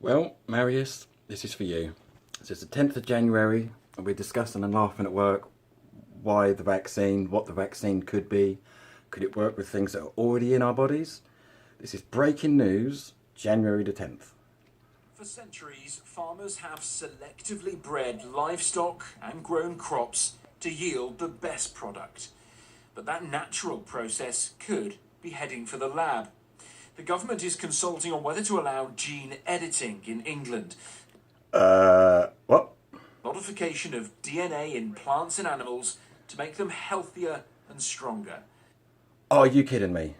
Well, Marius, this is for you. So it's the 10th of January, and we're discussing and laughing at work why the vaccine, what the vaccine could be. Could it work with things that are already in our bodies? This is breaking news, January the 10th. For centuries, farmers have selectively bred livestock and grown crops to yield the best product. But that natural process could be heading for the lab. The government is consulting on whether to allow gene editing in England. What? Modification of DNA in plants and animals to make them healthier and stronger. Are you kidding me?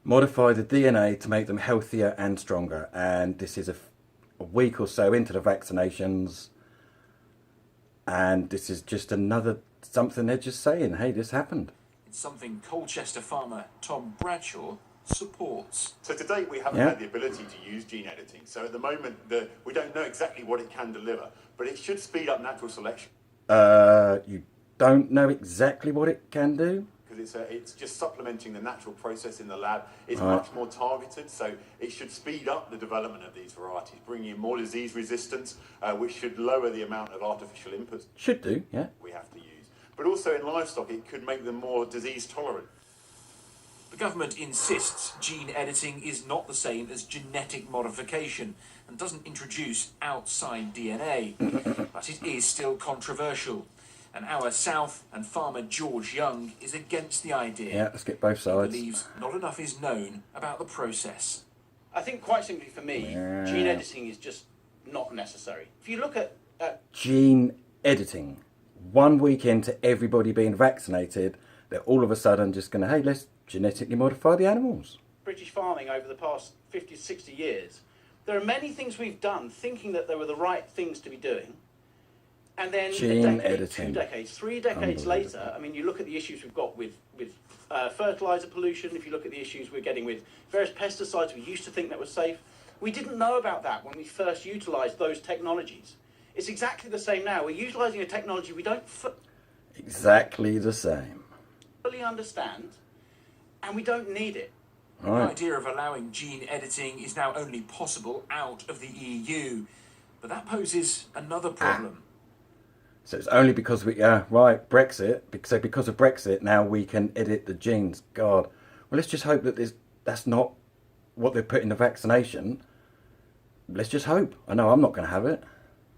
Modify the DNA to make them healthier and stronger. And this is a week or so into the vaccinations. And this is just another something they're just saying, hey, this happened. It's something Colchester farmer Tom Bradshaw supports. So to date, we haven't had the ability to use gene editing. So at the moment, we don't know exactly what it can deliver, but it should speed up natural selection. You don't know exactly what it can do? Because it's just supplementing the natural process in the lab. It's much more targeted, so it should speed up the development of these varieties, bringing in more disease resistance, which should lower the amount of artificial inputs. Should do, yeah. We have to use. But also in livestock, it could make them more disease tolerant. The government insists gene editing is not the same as genetic modification and doesn't introduce outside DNA, but it is still controversial. And our South and farmer George Young is against the idea. Yeah, let's get both sides. He believes not enough is known about the process. I think quite simply for me, gene editing is just not necessary. If you look at Gene editing. 1 week into everybody being vaccinated, they're all of a sudden just going to, hey, let's genetically modify the animals. British farming over the past 50, 60 years, there are many things we've done thinking that they were the right things to be doing. And then Gene a decade, editing. 2 decades, 3 decades later, I mean, you look at the issues we've got with fertiliser pollution, if you look at the issues we're getting with various pesticides we used to think that were safe, we didn't know about that when we first utilised those technologies. It's exactly the same now. We're utilising a technology we don't Exactly the same. fully understand, and we don't need it. The idea of allowing gene editing is now only possible out of the EU, but that poses another problem. So it's only because Brexit. So because of Brexit, now we can edit the genes. God. Well, let's just hope that that's not what they put in the vaccination. Let's just hope. I know I'm not going to have it.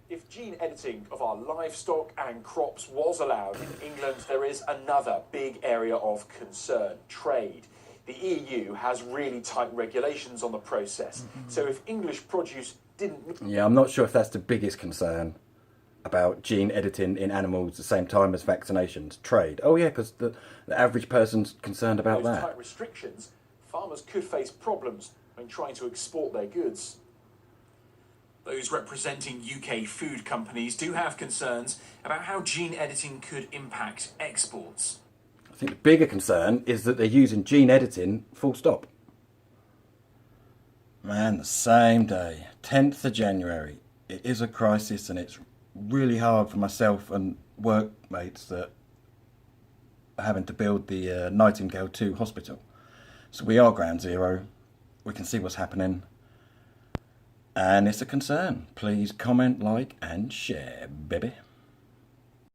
If gene editing of our livestock and crops was allowed in England, there is another big area of concern: trade. The EU has really tight regulations on the process. So if English produce didn't... Yeah, I'm not sure if that's the biggest concern about gene editing in animals at the same time as vaccinations. Trade. Oh yeah, because the average person's concerned about those that. tight restrictions, farmers could face problems when trying to export their goods. Those representing UK food companies do have concerns about how gene editing could impact exports. I think the bigger concern is that they're using gene editing full stop. Man, the same day, 10th of January. It is a crisis, and it's really hard for myself and workmates that are having to build the Nightingale 2 hospital. So we are ground zero. We can see what's happening. And it's a concern. Please comment, like and share, baby.